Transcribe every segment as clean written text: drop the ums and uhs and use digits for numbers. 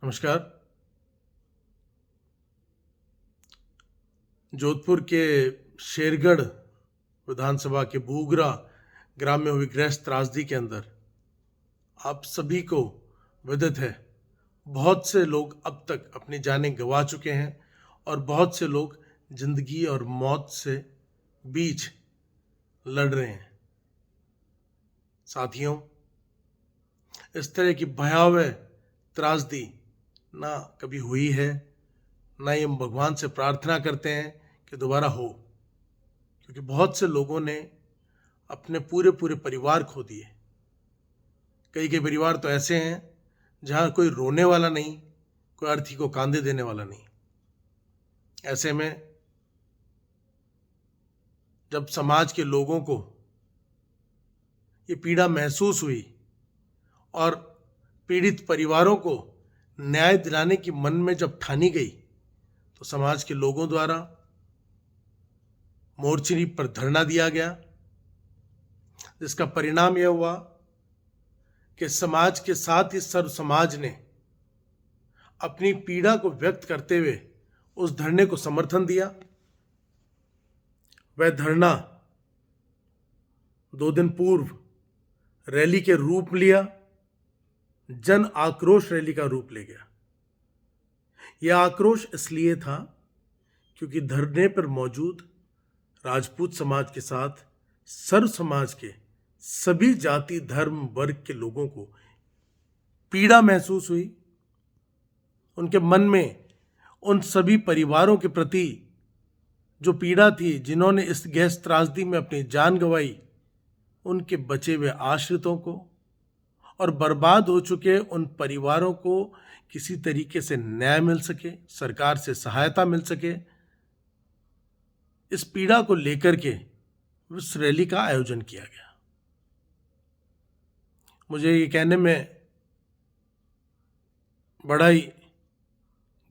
नमस्कार। जोधपुर के शेरगढ़ विधानसभा के बूगरा ग्राम में हुई गृह त्रासदी के अंदर आप सभी को विदित है, बहुत से लोग अब तक अपनी जानें गंवा चुके हैं और बहुत से लोग जिंदगी और मौत से बीच लड़ रहे हैं। साथियों, इस तरह की भयावह त्रासदी ना कभी हुई है, ना ही हम भगवान से प्रार्थना करते हैं कि दोबारा हो, क्योंकि बहुत से लोगों ने अपने पूरे पूरे परिवार खो दिए। कई कई परिवार तो ऐसे हैं जहां कोई रोने वाला नहीं, कोई अर्थी को कांधे देने वाला नहीं। ऐसे में जब समाज के लोगों को ये पीड़ा महसूस हुई और पीड़ित परिवारों को न्याय दिलाने की मन में जब ठानी गई, तो समाज के लोगों द्वारा मोर्चे पर धरना दिया गया, जिसका परिणाम यह हुआ कि समाज के साथ ही सर्व समाज ने अपनी पीड़ा को व्यक्त करते हुए उस धरने को समर्थन दिया। वह धरना 2 दिन पूर्व रैली के रूप लिया, जन आक्रोश रैली का रूप ले गया। यह आक्रोश इसलिए था क्योंकि धरने पर मौजूद राजपूत समाज के साथ सर्व समाज के सभी जाति धर्म वर्ग के लोगों को पीड़ा महसूस हुई। उनके मन में उन सभी परिवारों के प्रति जो पीड़ा थी, जिन्होंने इस गैस त्रासदी में अपनी जान गंवाई, उनके बचे हुए आश्रितों को और बर्बाद हो चुके उन परिवारों को किसी तरीके से न्याय मिल सके, सरकार से सहायता मिल सके, इस पीड़ा को लेकर के उस रैली का आयोजन किया गया। मुझे ये कहने में बड़ा ही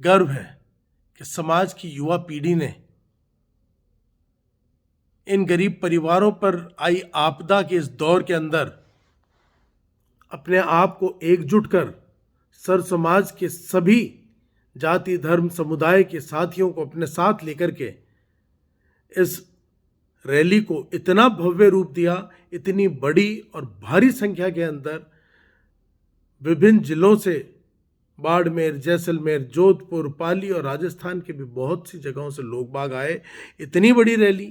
गर्व है कि समाज की युवा पीढ़ी ने इन गरीब परिवारों पर आई आपदा के इस दौर के अंदर अपने आप को एकजुट कर सर्व समाज के सभी जाति धर्म समुदाय के साथियों को अपने साथ लेकर के इस रैली को इतना भव्य रूप दिया। इतनी बड़ी और भारी संख्या के अंदर विभिन्न जिलों से, बाड़मेर, जैसलमेर, जोधपुर, पाली और राजस्थान के भी बहुत सी जगहों से लोग बाग आए। इतनी बड़ी रैली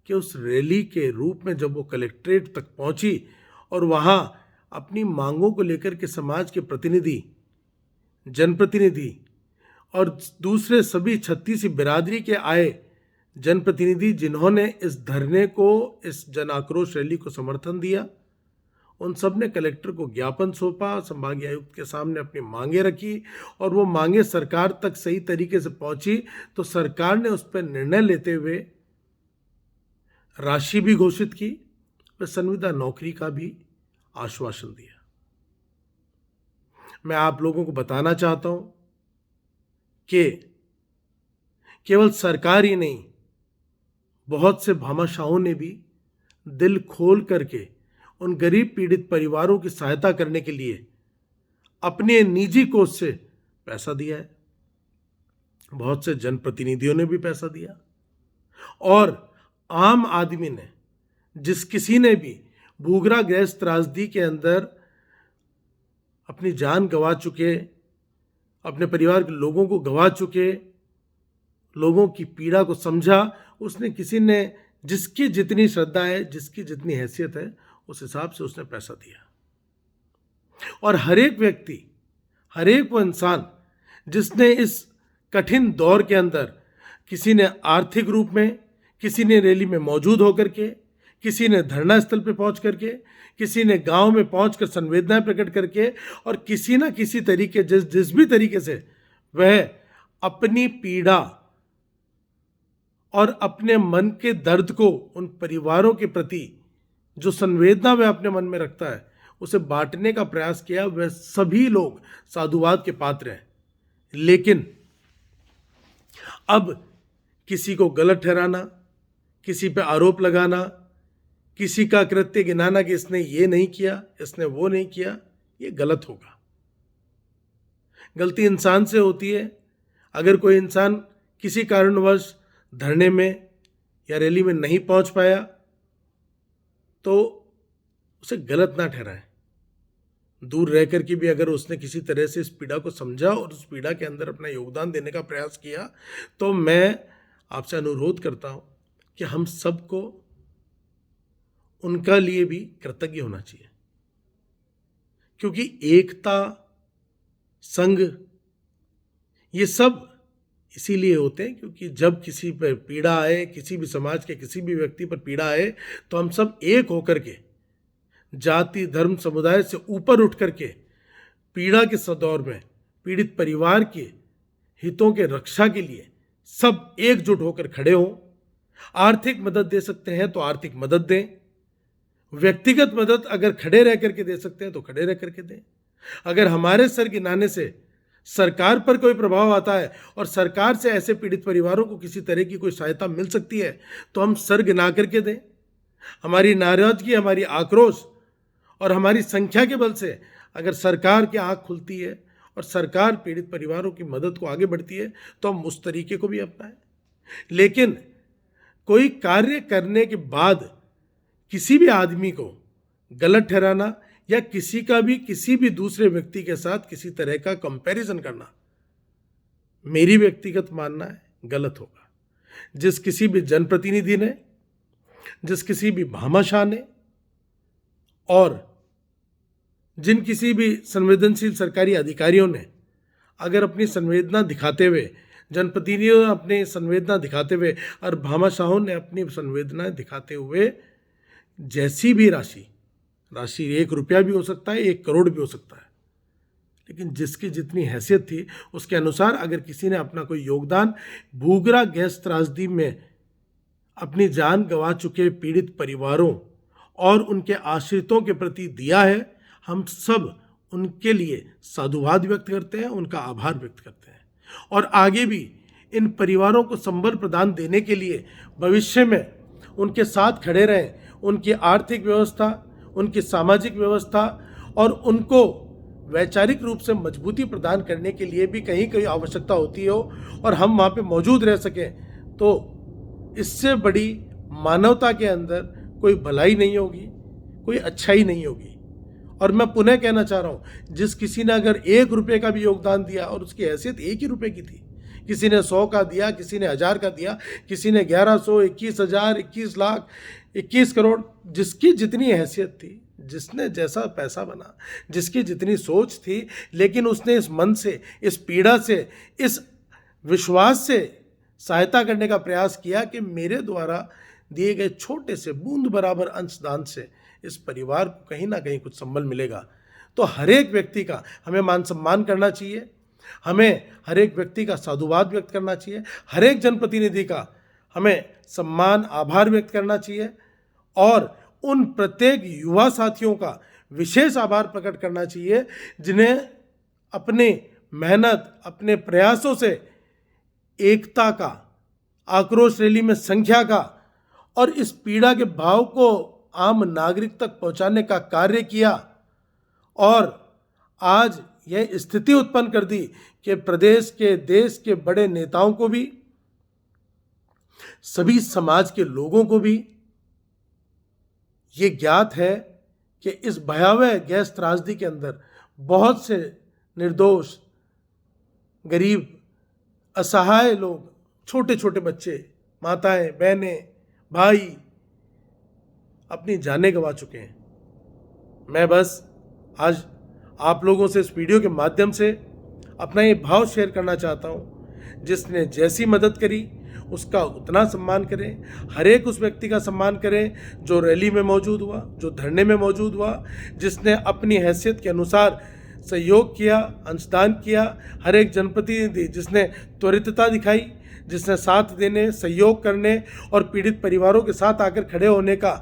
कि उस रैली के रूप में जब वो कलेक्ट्रेट तक पहुंची और वहां अपनी मांगों को लेकर के समाज के प्रतिनिधि, जनप्रतिनिधि और दूसरे सभी 36 बिरादरी के आए जनप्रतिनिधि, जिन्होंने इस धरने को, इस जन आक्रोश रैली को समर्थन दिया, उन सब ने कलेक्टर को ज्ञापन सौंपा, संभागीय आयुक्त के सामने अपनी मांगे रखी और वो मांगे सरकार तक सही तरीके से पहुंची तो सरकार ने उस पर निर्णय लेते हुए राशि भी घोषित की, व संविदा नौकरी का भी आश्वासन दिया। मैं आप लोगों को बताना चाहता हूं कि केवल सरकार ही नहीं, बहुत से भामाशाहों ने भी दिल खोल करके उन गरीब पीड़ित परिवारों की सहायता करने के लिए अपने निजी कोष से पैसा दिया है। बहुत से जनप्रतिनिधियों ने भी पैसा दिया और आम आदमी ने, जिस किसी ने भी बूगरा गैस त्रासदी के अंदर अपनी जान गंवा चुके, अपने परिवार के लोगों को गंवा चुके लोगों की पीड़ा को समझा, उसने, किसी ने जिसकी जितनी श्रद्धा है, जिसकी जितनी हैसियत है, उस हिसाब से उसने पैसा दिया। और हर एक व्यक्ति, हर एक वो इंसान जिसने इस कठिन दौर के अंदर, किसी ने आर्थिक रूप में, किसी ने रैली में मौजूद होकर के, किसी ने धरना स्थल पर पहुंच करके, किसी ने गांव में पहुंचकर संवेदनाएं प्रकट करके, और किसी ना किसी तरीके, जिस भी तरीके से वह अपनी पीड़ा और अपने मन के दर्द को उन परिवारों के प्रति जो संवेदना वह अपने मन में रखता है, उसे बांटने का प्रयास किया। वह सभी लोग साधुवाद के पात्र हैं। लेकिन अब किसी को गलत ठहराना, किसी पे आरोप लगाना, किसी का कृत्य गिनाना कि इसने ये नहीं किया, इसने वो नहीं किया, ये गलत होगा। गलती इंसान से होती है। अगर कोई इंसान किसी कारणवश धरने में या रैली में नहीं पहुंच पाया तो उसे गलत ना ठहराएं। दूर रह कर के भी अगर उसने किसी तरह से इस पीड़ा को समझा और उस पीड़ा के अंदर अपना योगदान देने का प्रयास किया, तो मैं आपसे अनुरोध करता हूं कि हम सबको उनका लिए भी कृतज्ञ होना चाहिए, क्योंकि एकता, संघ, ये सब इसीलिए होते हैं क्योंकि जब किसी पर पीड़ा आए, किसी भी समाज के किसी भी व्यक्ति पर पीड़ा आए, तो हम सब एक होकर के जाति, धर्म, समुदाय से ऊपर उठ करके पीड़ा के सदौर में पीड़ित परिवार के हितों के रक्षा के लिए सब एकजुट होकर खड़े हों। आर्थिक मदद दे सकते हैं तो आर्थिक मदद दें, व्यक्तिगत मदद अगर खड़े रह करके दे सकते हैं तो खड़े रह करके दें। अगर हमारे सर गिनाने से सरकार पर कोई प्रभाव आता है और सरकार से ऐसे पीड़ित परिवारों को किसी तरह की कोई सहायता मिल सकती है तो हम सर गिना करके दें। हमारी नाराजगी, हमारी आक्रोश और हमारी संख्या के बल से अगर सरकार की आंख खुलती है और सरकार पीड़ित परिवारों की मदद को आगे बढ़ती है तो हम उस तरीके को भी अपनाएं। लेकिन कोई कार्य करने के बाद किसी भी आदमी को गलत ठहराना या किसी का भी किसी भी दूसरे व्यक्ति के साथ किसी तरह का कंपैरिजन करना, मेरी व्यक्तिगत मानना है, गलत होगा। जिस किसी भी जनप्रतिनिधि ने, जिस किसी भी भामाशाह ने और जिन किसी भी संवेदनशील सरकारी अधिकारियों ने अगर अपनी संवेदना दिखाते हुए, जनप्रतिनिधियों ने अपनी संवेदना दिखाते हुए और भामाशाहों ने अपनी संवेदना दिखाते हुए जैसी भी राशि 1 रुपया भी हो सकता है, 1 करोड़ भी हो सकता है, लेकिन जिसकी जितनी हैसियत थी उसके अनुसार अगर किसी ने अपना कोई योगदान भूगरा गैस त्रासदी में अपनी जान गंवा चुके पीड़ित परिवारों और उनके आश्रितों के प्रति दिया है, हम सब उनके लिए साधुवाद व्यक्त करते हैं, उनका आभार व्यक्त करते हैं और आगे भी इन परिवारों को संबल प्रदान देने के लिए भविष्य में उनके साथ खड़े रहें। उनकी आर्थिक व्यवस्था, उनकी सामाजिक व्यवस्था और उनको वैचारिक रूप से मजबूती प्रदान करने के लिए भी कहीं कहीं आवश्यकता होती हो और हम वहाँ पे मौजूद रह सकें, तो इससे बड़ी मानवता के अंदर कोई भलाई नहीं होगी, कोई अच्छाई नहीं होगी। और मैं पुनः कहना चाह रहा हूँ, जिस किसी ने अगर 1 रुपये का भी योगदान दिया और उसकी हैसियत 1 ही रुपये की थी, किसी ने 100 का दिया, किसी ने 1000 का दिया, किसी ने 1100, 21,000, 21 लाख, 21 करोड़, जिसकी जितनी हैसियत थी, जिसने जैसा पैसा बना, जिसकी जितनी सोच थी, लेकिन उसने इस मन से, इस पीड़ा से, इस विश्वास से सहायता करने का प्रयास किया कि मेरे द्वारा दिए गए छोटे से बूंद बराबर अंशदान से इस परिवार को कहीं ना कहीं कुछ संबल मिलेगा। तो हर एक व्यक्ति का हमें मान सम्मान करना चाहिए, हमें हर एक व्यक्ति का साधुवाद व्यक्त करना चाहिए, हर एक जनप्रतिनिधि का हमें सम्मान, आभार व्यक्त करना चाहिए और उन प्रत्येक युवा साथियों का विशेष आभार प्रकट करना चाहिए जिन्हें अपने मेहनत, अपने प्रयासों से एकता का, आक्रोश रैली में संख्या का और इस पीड़ा के भाव को आम नागरिक तक पहुंचाने का कार्य किया और आज यह स्थिति उत्पन्न कर दी कि प्रदेश के, देश के बड़े नेताओं को भी, सभी समाज के लोगों को भी ये ज्ञात है कि इस भयावह गैस त्रासदी के अंदर बहुत से निर्दोष, गरीब, असहाय लोग, छोटे छोटे बच्चे, माताएं, बहनें, भाई अपनी जानें गंवा चुके हैं। मैं बस आज आप लोगों से इस वीडियो के माध्यम से अपना ये भाव शेयर करना चाहता हूँ, जिसने जैसी मदद करी उसका उतना सम्मान करें, हर एक उस व्यक्ति का सम्मान करें जो रैली में मौजूद हुआ, जो धरने में मौजूद हुआ, जिसने अपनी हैसियत के अनुसार सहयोग किया, अंशदान किया, हर एक जनप्रतिनिधि जिसने त्वरितता दिखाई, जिसने साथ देने, सहयोग करने और पीड़ित परिवारों के साथ आकर खड़े होने का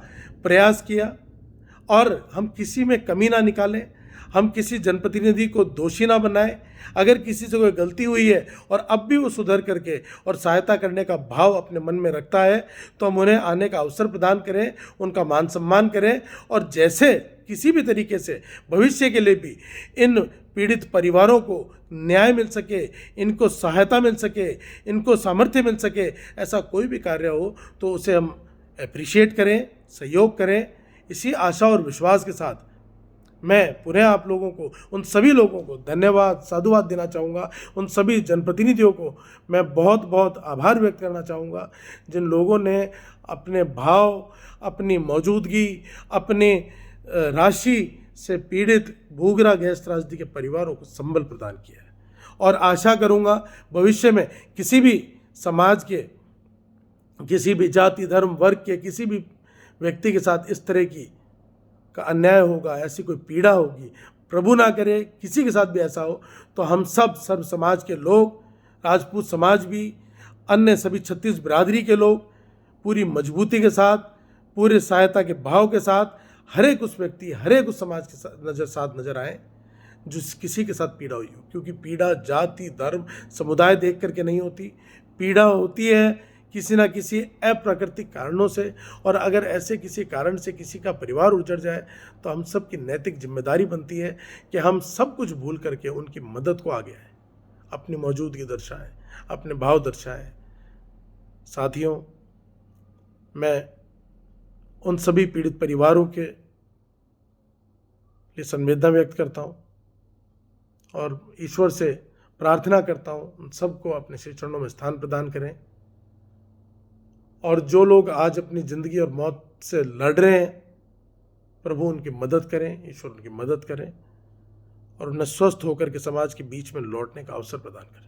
प्रयास किया। और हम किसी में कमी ना निकालें, हम किसी जनप्रतिनिधि को दोषी ना बनाएं। अगर किसी से कोई गलती हुई है और अब भी वो सुधर करके और सहायता करने का भाव अपने मन में रखता है तो हम उन्हें आने का अवसर प्रदान करें, उनका मान सम्मान करें और जैसे किसी भी तरीके से भविष्य के लिए भी इन पीड़ित परिवारों को न्याय मिल सके, इनको सहायता मिल सके, इनको सामर्थ्य मिल सके, ऐसा कोई भी कार्य हो तो उसे हम अप्रिशिएट करें, सहयोग करें। इसी आशा और विश्वास के साथ मैं पुनः आप लोगों को, उन सभी लोगों को धन्यवाद, साधुवाद देना चाहूँगा। उन सभी जनप्रतिनिधियों को मैं बहुत बहुत आभार व्यक्त करना चाहूँगा जिन लोगों ने अपने भाव, अपनी मौजूदगी, अपने राशि से पीड़ित भूगरा गैस त्रासदी के परिवारों को संबल प्रदान किया है। और आशा करूँगा भविष्य में किसी भी समाज के, किसी भी जाति, धर्म, वर्ग के किसी भी व्यक्ति के साथ इस तरह की का अन्याय होगा, ऐसी कोई पीड़ा होगी, प्रभु ना करे किसी के साथ भी ऐसा हो, तो हम सब सर्व समाज के लोग, राजपूत समाज भी, अन्य सभी 36 बिरादरी के लोग पूरी मजबूती के साथ, पूरे सहायता के भाव के साथ हर एक उस व्यक्ति, हर एक उस समाज के साथ नजर आए जो किसी के साथ पीड़ा हुई हो। क्योंकि पीड़ा जाति, धर्म, समुदाय देख करके नहीं होती। पीड़ा होती है किसी ना किसी अप्राकृतिक कारणों से, और अगर ऐसे किसी कारण से किसी का परिवार उजड़ जाए तो हम सब की नैतिक जिम्मेदारी बनती है कि हम सब कुछ भूल करके उनकी मदद को आगे आए, अपनी मौजूदगी दर्शाएं, अपने भाव दर्शाएं। साथियों, मैं उन सभी पीड़ित परिवारों के लिए संवेदना व्यक्त करता हूँ और ईश्वर से प्रार्थना करता हूँ उन सबको अपने श्री चरणों में स्थान प्रदान करें। और जो लोग आज अपनी ज़िंदगी और मौत से लड़ रहे हैं, प्रभु उनकी मदद करें, ईश्वर उनकी मदद करें और उन्हें स्वस्थ होकर के समाज के बीच में लौटने का अवसर प्रदान करें।